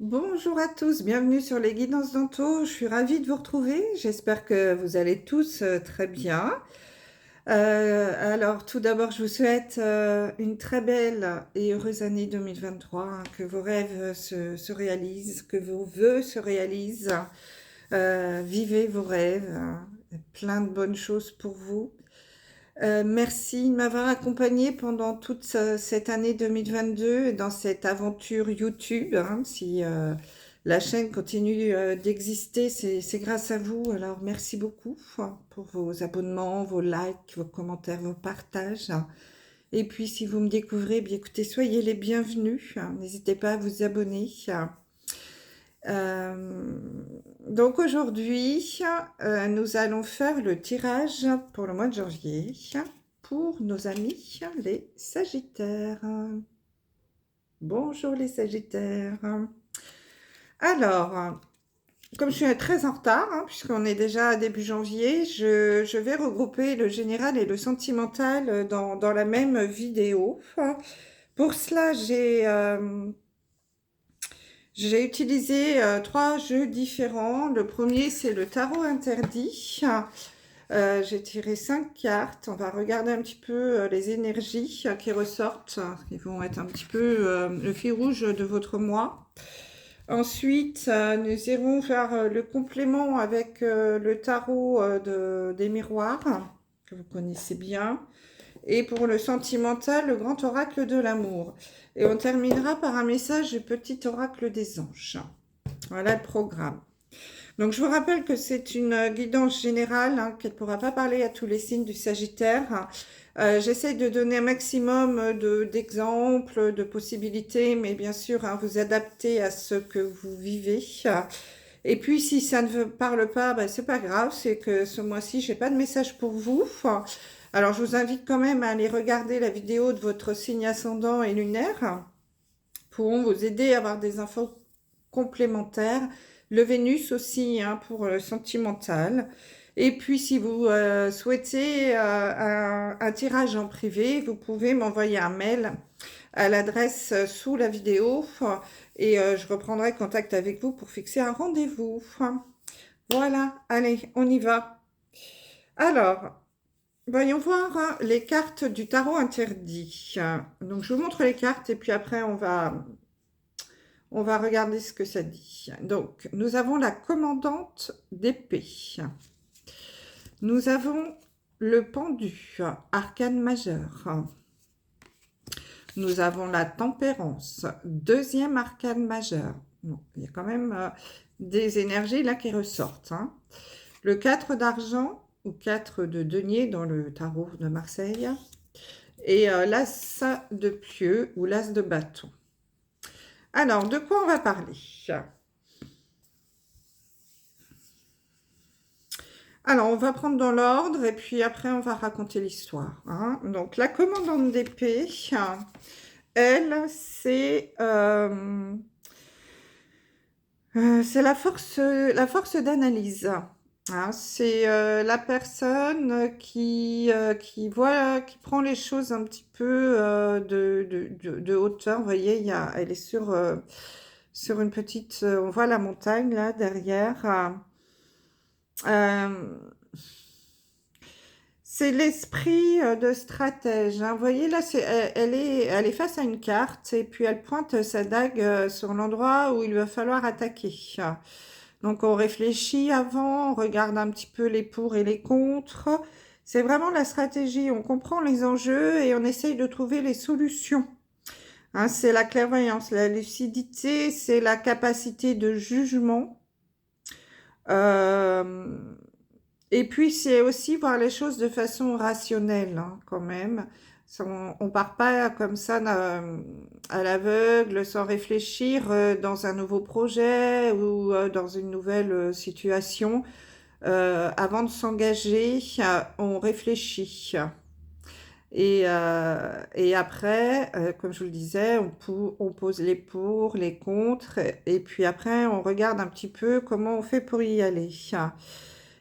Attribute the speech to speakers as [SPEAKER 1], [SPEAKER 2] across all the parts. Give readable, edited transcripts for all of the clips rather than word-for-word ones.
[SPEAKER 1] Bonjour à tous, bienvenue sur les Guidances Danto. Je suis ravie de vous retrouver. J'espère que vous allez tous très bien. Alors, tout d'abord, je vous souhaite une très belle et heureuse année 2023, hein, que vos rêves se réalisent, que vos vœux se réalisent. Vivez vos rêves, hein, plein de bonnes choses pour vous. Merci de m'avoir accompagné pendant toute cette année 2022 dans cette aventure YouTube, hein. Si la chaîne continue d'exister, c'est grâce à vous. Alors merci beaucoup, hein, pour vos abonnements, vos likes, vos commentaires, vos partages. Et puis si vous me découvrez, bien écoutez, soyez les bienvenus, hein. N'hésitez pas à vous abonner. Euh, donc aujourd'hui, nous allons faire le tirage pour le mois de janvier pour nos amis les Sagittaires. Bonjour les Sagittaires. Alors, comme je suis très en retard, hein, puisqu'on est déjà début janvier, je vais regrouper le général et le sentimental dans la même vidéo. Pour cela, j'ai utilisé trois jeux différents. Le premier, c'est le tarot interdit. J'ai tiré 5 cartes. On va regarder un petit peu les énergies qui ressortent, qui vont être un petit peu le fil rouge de votre mois. Ensuite, nous irons faire le complément avec le tarot des miroirs, que vous connaissez bien. Et pour le sentimental, le grand oracle de l'amour. Et on terminera par un message du petit oracle des anges. Voilà le programme. Donc je vous rappelle que c'est une guidance générale, hein, qu'elle ne pourra pas parler à tous les signes du Sagittaire. J'essaie de donner un maximum d'exemples, de possibilités, mais bien sûr, hein, vous adapter à ce que vous vivez. Et puis si ça ne vous parle pas, ben, c'est pas grave, c'est que ce mois-ci, j'ai pas de message pour vous. Alors je vous invite quand même à aller regarder la vidéo de votre signe ascendant et lunaire, pourront vous aider à avoir des infos complémentaires. Le Vénus aussi, hein, pour le sentimental. Et puis, si vous souhaitez un tirage en privé, vous pouvez m'envoyer un mail à l'adresse sous la vidéo et je reprendrai contact avec vous pour fixer un rendez-vous. Voilà, allez, on y va. Alors, voyons voir, hein, les cartes du tarot interdit. Donc, je vous montre les cartes et puis après, on va regarder ce que ça dit. Donc, nous avons la commandante d'épée. Nous avons le pendu, arcane majeur. Nous avons la tempérance, deuxième arcane majeur. Bon, il y a quand même des énergies là qui ressortent, hein. Le 4 d'argent ou 4 de denier dans le tarot de Marseille. Et l'as de pieux ou l'as de bâton. Alors, de quoi on va parler? Alors, on va prendre dans l'ordre et puis après, on va raconter l'histoire, hein. Donc, la commandante d'épée, elle, c'est la force d'analyse, hein. C'est la personne qui voit, qui prend les choses un petit peu de hauteur. Vous voyez, elle est sur une petite... on voit la montagne là derrière. Euh, C'est l'esprit de stratège, hein. Vous voyez là, elle est face à une carte et puis elle pointe sa dague sur l'endroit où il va falloir attaquer. Donc on réfléchit avant, on regarde un petit peu les pour et les contre. C'est vraiment la stratégie, on comprend les enjeux et on essaye de trouver les solutions, hein. C'est la clairvoyance, la lucidité, c'est la capacité de jugement. Euh, et puis, c'est aussi voir les choses de façon rationnelle, hein, quand même. On part pas comme ça à l'aveugle, sans réfléchir dans un nouveau projet ou dans une nouvelle situation. Avant de s'engager, on réfléchit. Et après, comme je vous le disais, on pose les pour, les contre, et puis après, on regarde un petit peu comment on fait pour y aller.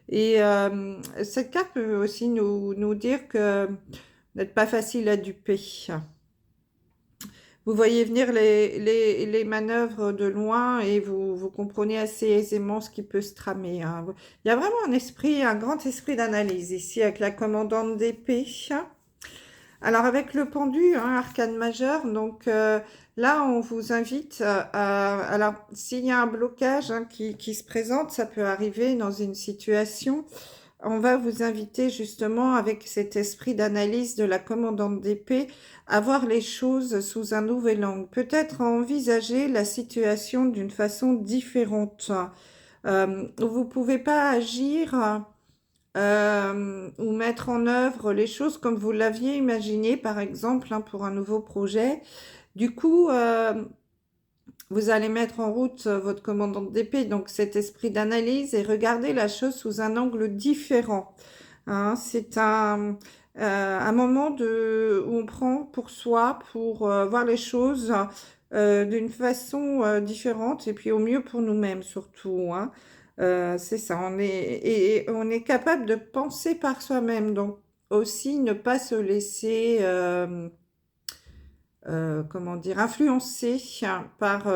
[SPEAKER 1] Et cette carte peut aussi nous dire que vous n'êtes pas facile à duper. vous voyez venir les manœuvres de loin et vous comprenez assez aisément ce qui peut se tramer, hein. Il y a vraiment un grand esprit d'analyse ici avec la commandante d'épée. Alors avec le pendu, hein, arcane majeur, donc là on vous invite alors s'il y a un blocage, hein, qui se présente, ça peut arriver dans une situation, on va vous inviter justement avec cet esprit d'analyse de la commandante d'épée à voir les choses sous un nouvel angle, peut-être à envisager la situation d'une façon différente. Vous pouvez pas agir ou mettre en œuvre les choses comme vous l'aviez imaginé, par exemple, hein, pour un nouveau projet. Du coup, vous allez mettre en route votre commandante d'épée, donc cet esprit d'analyse, et regarder la chose sous un angle différent, hein. C'est un moment où on prend pour soi, pour voir les choses d'une façon différente, et puis au mieux pour nous-mêmes surtout, hein. C'est ça, et on est capable de penser par soi-même, donc aussi ne pas se laisser, comment dire, influencer par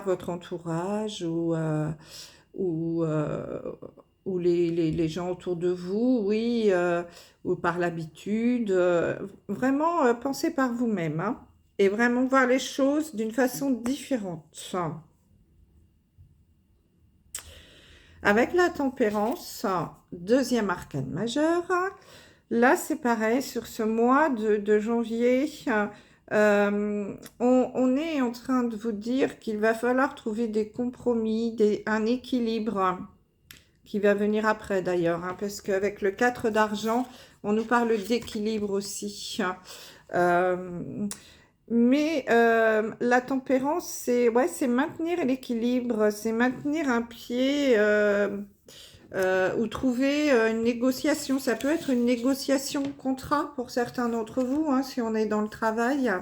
[SPEAKER 1] votre entourage ou, euh, ou les gens autour de vous, oui, ou par l'habitude. Vraiment, pensez par vous-même, hein, et vraiment voir les choses d'une façon différente. Avec la tempérance, deuxième arcane majeur, là c'est pareil, sur ce mois de janvier, on est en train de vous dire qu'il va falloir trouver des compromis, un équilibre qui va venir après d'ailleurs, hein, parce qu'avec le 4 d'argent, on nous parle d'équilibre aussi. Mais la tempérance, c'est maintenir l'équilibre, c'est maintenir un pied ou trouver une négociation. Ça peut être une négociation contrat pour certains d'entre vous, hein, si on est dans le travail.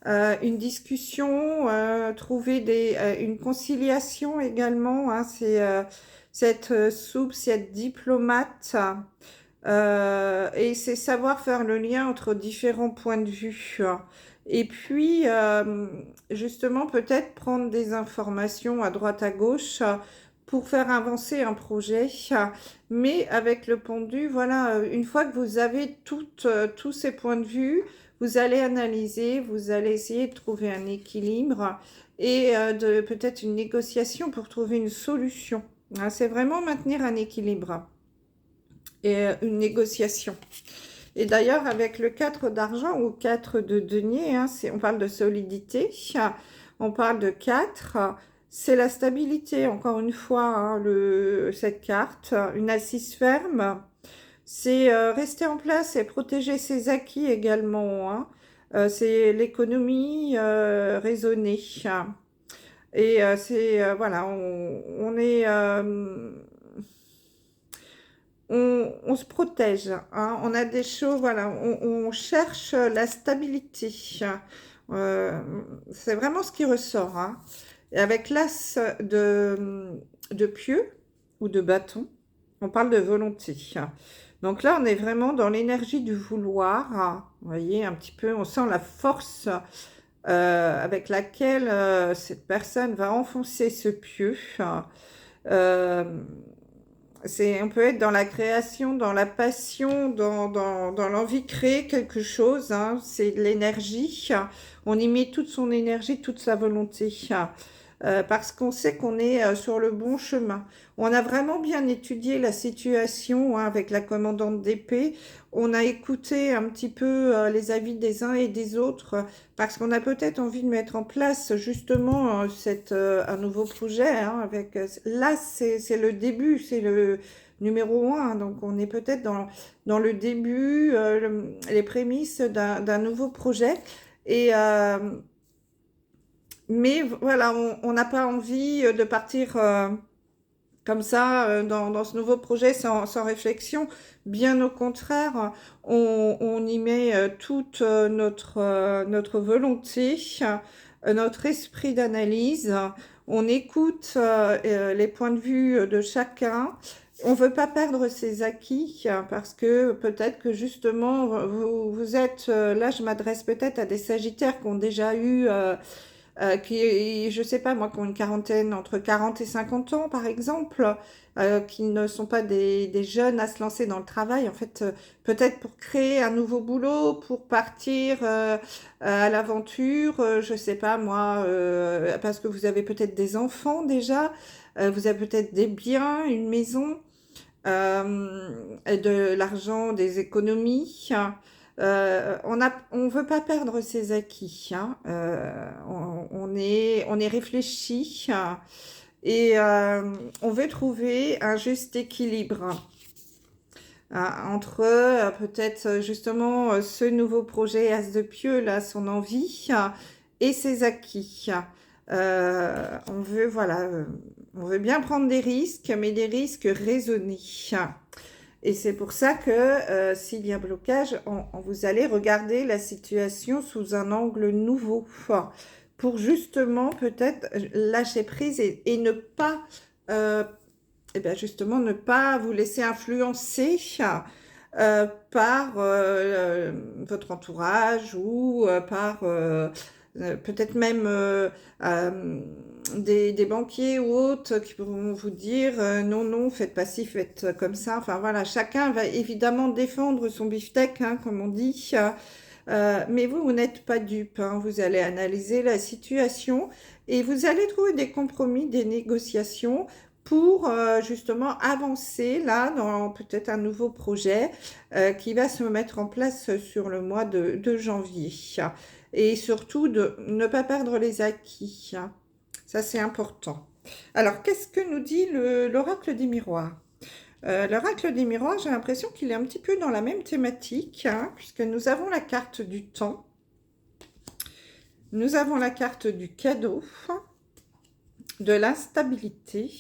[SPEAKER 1] Une discussion, trouver une conciliation également, hein, c'est cette souple, cette diplomate. Et c'est savoir faire le lien entre différents points de vue. Et puis, justement, peut-être prendre des informations à droite, à gauche pour faire avancer un projet. Mais avec le pendu, voilà, une fois que vous avez tous ces points de vue, vous allez analyser, vous allez essayer de trouver un équilibre et de peut-être une négociation pour trouver une solution. Hein, c'est vraiment maintenir un équilibre et une négociation. Et d'ailleurs, avec le 4 d'argent ou 4 de denier, hein, on parle de solidité, on parle de 4, c'est la stabilité, encore une fois, hein, cette carte, une assise ferme, c'est rester en place et protéger ses acquis également, hein. C'est l'économie raisonnée. Et voilà, on est... on se protège, hein. On a des choses, voilà, on cherche la stabilité. Euh, c'est vraiment ce qui ressort, hein. Et avec l'as de pieu ou de bâton, on parle de volonté. Donc là, on est vraiment dans l'énergie du vouloir. Vous voyez, un petit peu, on sent la force avec laquelle cette personne va enfoncer ce pieu. Euh, on peut être dans la création, dans la passion, dans l'envie de créer quelque chose, hein. C'est de l'énergie. On y met toute son énergie, toute sa volonté. Parce qu'on sait qu'on est sur le bon chemin. On a vraiment bien étudié la situation, hein, avec la commandante d'épée. On a écouté un petit peu les avis des uns et des autres, parce qu'on a peut-être envie de mettre en place justement un nouveau projet, hein, là, c'est le début, c'est le numéro 1. Donc, on est peut-être dans le début, les prémices d'un nouveau projet. Et... mais voilà, on n'a pas envie de partir comme ça dans ce nouveau projet sans réflexion. Bien au contraire, on y met toute notre volonté, notre esprit d'analyse. On écoute les points de vue de chacun On ne veut pas perdre ses acquis parce que peut-être que justement, vous êtes, là je m'adresse peut-être à des Sagittaires qui ont déjà eu, qui, je sais pas moi, qui ont une quarantaine, entre 40 et 50 ans par exemple, qui ne sont pas des jeunes à se lancer dans le travail, en fait, peut-être pour créer un nouveau boulot, pour partir à l'aventure, je sais pas moi, parce que vous avez peut-être des enfants déjà, vous avez peut-être des biens, une maison, de l'argent, des économies. On veut pas perdre ses acquis, hein. On est réfléchi et on veut trouver un juste équilibre entre peut-être justement ce nouveau projet As de Pieux, là, son envie et ses acquis. On veut, voilà, on veut bien prendre des risques, mais des risques raisonnés. Et c'est pour ça que s'il y a blocage, vous allez regarder la situation sous un angle nouveau, pour justement peut-être lâcher prise et ne pas, et bien justement, ne pas vous laisser influencer par votre entourage ou par peut-être même des banquiers ou autres qui vont vous dire non, non, faites pas ci, faites comme ça. Enfin voilà, chacun va évidemment défendre son beefsteak, hein, comme on dit. Mais vous n'êtes pas dupe, hein. Vous allez analyser la situation et vous allez trouver des compromis, des négociations pour justement avancer là dans peut-être un nouveau projet qui va se mettre en place sur le mois de janvier. Et surtout de ne pas perdre les acquis. Ça, c'est important. Alors, qu'est-ce que nous dit l'oracle des miroirs? L'oracle des miroirs, j'ai l'impression qu'il est un petit peu dans la même thématique, hein, puisque nous avons la carte du temps, nous avons la carte du cadeau, de l'instabilité,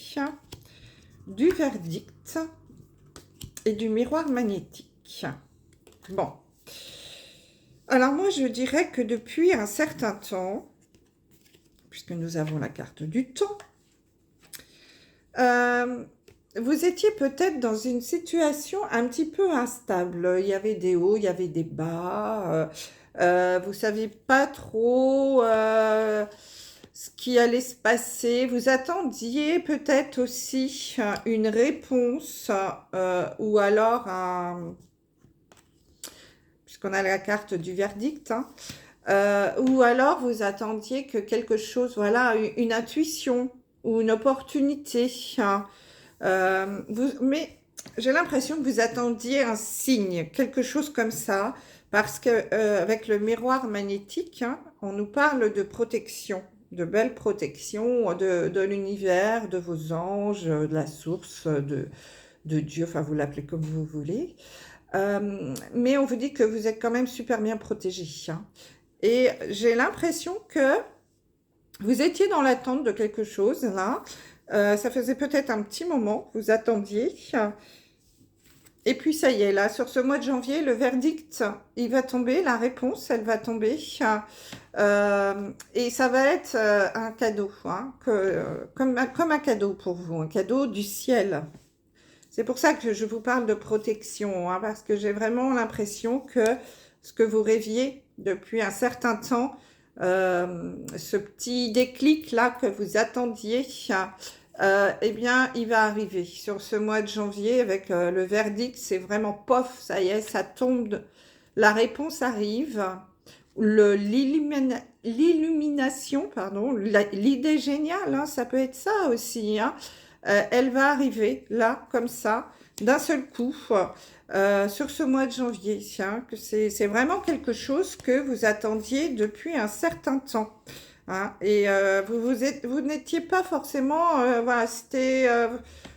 [SPEAKER 1] du verdict et du miroir magnétique. Bon. Alors moi, je dirais que depuis un certain temps, puisque nous avons la carte du temps, vous étiez peut-être dans une situation un petit peu instable. Il y avait des hauts, il y avait des bas. Vous ne saviez pas trop ce qui allait se passer. Vous attendiez peut-être aussi une réponse ou alors puisqu'on a la carte du verdict, hein, ou alors vous attendiez que quelque chose, voilà, une intuition ou une opportunité, hein. Mais j'ai l'impression que vous attendiez un signe, quelque chose comme ça, parce que avec le miroir magnétique, hein, on nous parle de protection, de belle protection de l'univers, de vos anges, de la source, de Dieu, enfin vous l'appelez comme vous voulez. Mais on vous dit que vous êtes quand même super bien protégé, hein. Et j'ai l'impression que vous étiez dans l'attente de quelque chose, là. Ça faisait peut-être un petit moment que vous attendiez. Et puis ça y est, là, sur ce mois de janvier, le verdict, il va tomber, la réponse, elle va tomber. Et ça va être un cadeau, hein, comme un cadeau pour vous, un cadeau du ciel. C'est pour ça que je vous parle de protection, hein, parce que j'ai vraiment l'impression que ce que vous rêviez depuis un certain temps, ce petit déclic-là que vous attendiez, eh bien, il va arriver sur ce mois de janvier avec le verdict. C'est vraiment pof, ça y est, ça tombe. La réponse arrive. L'illumination, pardon, l'idée géniale, hein, ça peut être ça aussi, hein. Elle va arriver là, comme ça, d'un seul coup, sur ce mois de janvier. Hein, que c'est vraiment quelque chose que vous attendiez depuis un certain temps. Hein, et vous n'étiez pas forcément, voilà,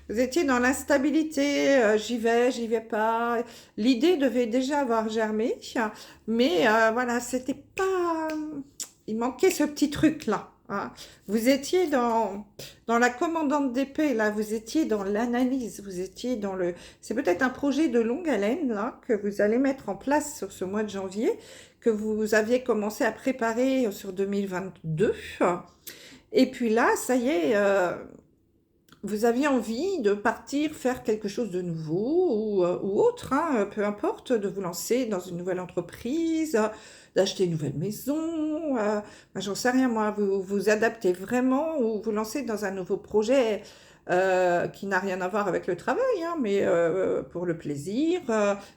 [SPEAKER 1] vous étiez dans l'instabilité, j'y vais pas. L'idée devait déjà avoir germé, mais voilà, c'était pas, il manquait ce petit truc-là. Hein. Vous étiez dans la commandante d'épée, là, vous étiez dans l'analyse, vous étiez dans le... C'est peut-être un projet de longue haleine, là, que vous allez mettre en place sur ce mois de janvier, que vous aviez commencé à préparer sur 2022. Et puis là, ça y est, vous aviez envie de partir faire quelque chose de nouveau ou autre, hein, peu importe, de vous lancer dans une nouvelle entreprise, d'acheter une nouvelle maison, j'en sais rien moi, vous vous adaptez vraiment ou vous lancez dans un nouveau projet qui n'a rien à voir avec le travail, hein, mais pour le plaisir,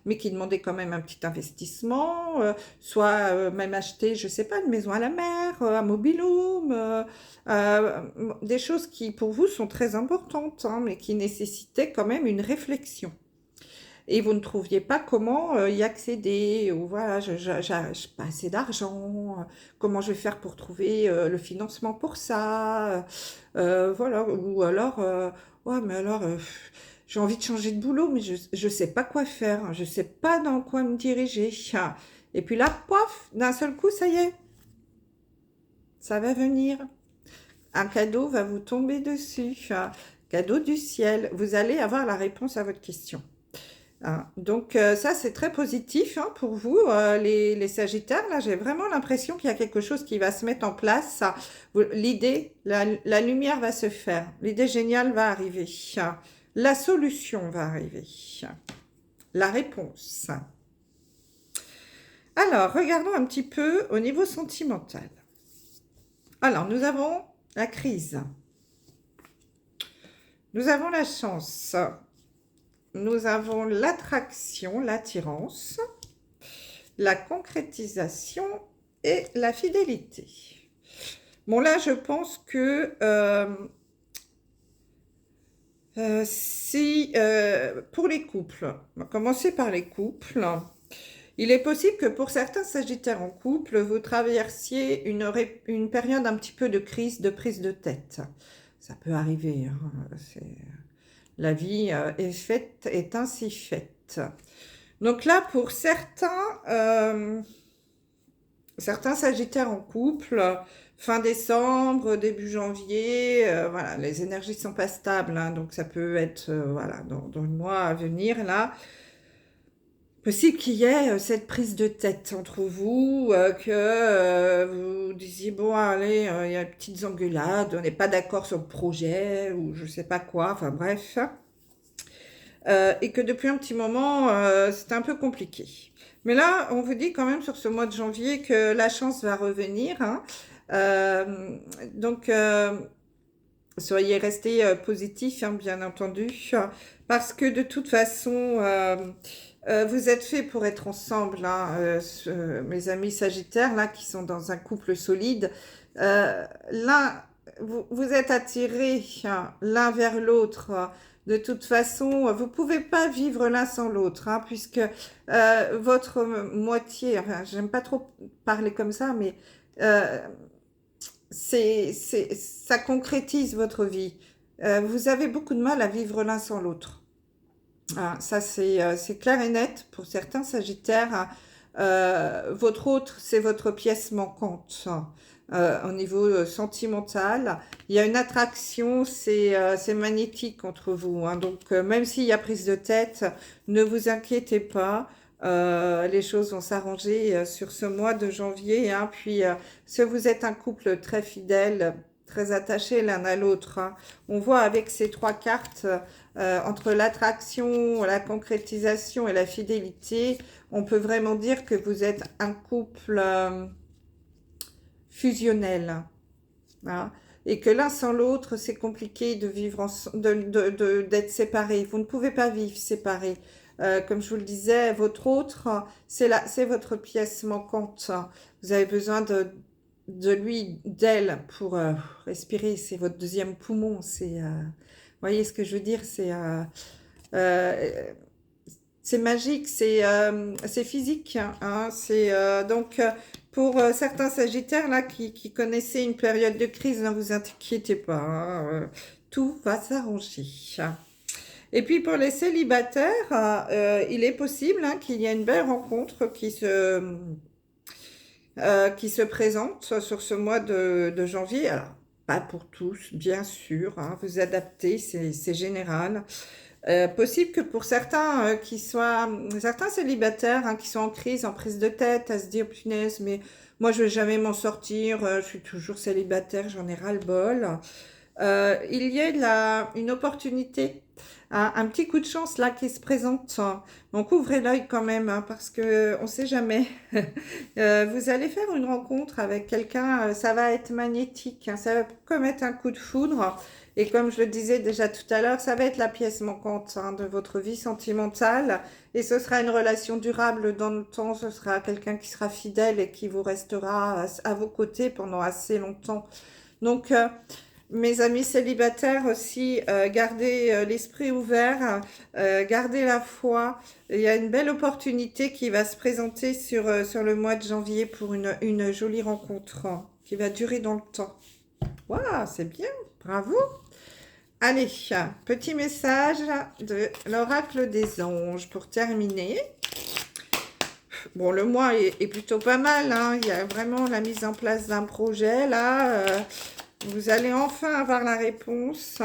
[SPEAKER 1] mais qui demandait quand même un petit investissement, soit même acheter, je sais pas, une maison à la mer, un mobil-home, des choses qui pour vous sont très importantes, hein, mais qui nécessitaient quand même une réflexion. Et vous ne trouviez pas comment y accéder, ou voilà, j'ai pas assez d'argent, comment je vais faire pour trouver le financement pour ça, voilà, ou alors, ouais, mais alors, j'ai envie de changer de boulot, mais je sais pas quoi faire, je sais pas dans quoi me diriger. Et puis là, pof, d'un seul coup, ça y est, ça va venir. Un cadeau va vous tomber dessus, cadeau du ciel. Vous allez avoir la réponse à votre question. Hein. Donc ça, c'est très positif hein, pour vous, les Sagittaires. Là, j'ai vraiment l'impression qu'il y a quelque chose qui va se mettre en place. L'idée, la lumière va se faire. L'idée géniale va arriver. La solution va arriver. La réponse. Alors, regardons un petit peu au niveau sentimental. Alors, nous avons la crise. Nous avons la chance. Nous avons l'attraction, l'attirance, la concrétisation et la fidélité. Bon, là, je pense que si, pour les couples, on va commencer par les couples, il est possible que pour certains Sagittaires en couple, vous traversiez une période un petit peu de crise, de prise de tête. Ça peut arriver, hein, la vie est faite, est ainsi faite. Donc là, pour certains Sagittaires en couple, fin décembre, début janvier, voilà, les énergies sont pas stables, hein, donc ça peut être, voilà, dans le mois à venir, là, possible qu'il y ait cette prise de tête entre vous, que vous disiez, bon, allez, il y a des petites engueulades, on n'est pas d'accord sur le projet, ou je sais pas quoi, enfin bref. Et que depuis un petit moment, c'est un peu compliqué. Mais là, on vous dit quand même sur ce mois de janvier que la chance va revenir. Hein. Donc, soyez restés positifs, hein, bien entendu, parce que de toute façon, vous êtes faits pour être ensemble, hein, mes amis Sagittaires, là, qui sont dans un couple solide. Là, vous êtes attirés hein, l'un vers l'autre. De toute façon, vous ne pouvez pas vivre l'un sans l'autre, hein, puisque votre moitié, enfin, j'aime pas trop parler comme ça, mais ça concrétise votre vie. Vous avez beaucoup de mal à vivre l'un sans l'autre. Ah, ça, c'est clair et net pour certains Sagittaires. Votre autre, c'est votre pièce manquante au niveau sentimental. Il y a une attraction, c'est magnétique entre vous. Hein. Donc, même s'il y a prise de tête, ne vous inquiétez pas. Les choses vont s'arranger sur ce mois de janvier. Hein. Puis, si vous êtes un couple très fidèle, très attaché l'un à l'autre, hein, on voit avec ces trois cartes, entre l'attraction, la concrétisation et la fidélité, on peut vraiment dire que vous êtes un couple fusionnel. Hein, et que l'un sans l'autre, c'est compliqué de vivre d'être séparés. Vous ne pouvez pas vivre séparés. Comme je vous le disais, votre autre, c'est votre pièce manquante. Vous avez besoin de lui, d'elle, pour respirer. C'est votre deuxième poumon. Vous voyez ce que je veux dire? C'est magique, c'est physique. Hein, donc, pour certains Sagittaires là, qui connaissaient une période de crise, ne vous inquiétez pas. Hein, tout va s'arranger. Et puis pour les célibataires, il est possible hein, qu'il y ait une belle rencontre qui se présente sur ce mois de janvier. Alors, pas pour tous, bien sûr, hein, vous adaptez, c'est général. Possible que pour certains certains célibataires hein, qui sont en crise, en prise de tête, à se dire, punaise, mais moi je vais jamais m'en sortir, je suis toujours célibataire, j'en ai ras-le-bol. il y a une opportunité, un petit coup de chance là qui se présente. Donc ouvrez l'œil quand même, hein, parce que on sait jamais. Vous allez faire une rencontre avec quelqu'un, ça va être magnétique, hein, ça va comme être un coup de foudre. Et comme je le disais déjà tout à l'heure, ça va être la pièce manquante, hein, de votre vie sentimentale. Et ce sera une relation durable dans le temps. Ce sera quelqu'un qui sera fidèle et qui vous restera à vos côtés pendant assez longtemps. Donc, mes amis célibataires aussi, gardez l'esprit ouvert, gardez la foi. Il y a une belle opportunité qui va se présenter sur le mois de janvier pour une jolie rencontre, hein, qui va durer dans le temps. Waouh, c'est bien, bravo. Allez, petit message de l'oracle des anges pour terminer. Bon, le mois est plutôt pas mal, hein. Il y a vraiment la mise en place d'un projet là. Vous allez enfin avoir la réponse,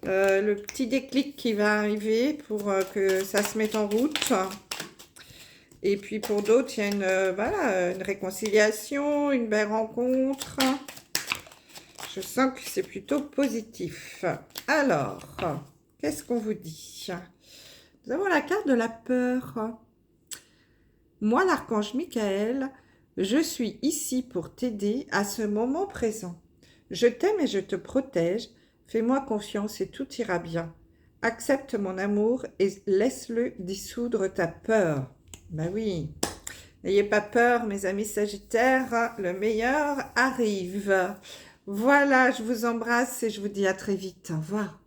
[SPEAKER 1] le petit déclic qui va arriver pour que ça se mette en route. Et puis pour d'autres, il y a voilà, une réconciliation, une belle rencontre. Je sens que c'est plutôt positif. Alors, qu'est-ce qu'on vous dit? Nous avons la carte de la peur. Moi, l'archange Michael, je suis ici pour t'aider à ce moment présent. Je t'aime et je te protège. Fais-moi confiance et tout ira bien. Accepte mon amour et laisse-le dissoudre ta peur. Ben oui, n'ayez pas peur, mes amis Sagittaires, le meilleur arrive. Voilà, je vous embrasse et je vous dis à très vite. Au revoir.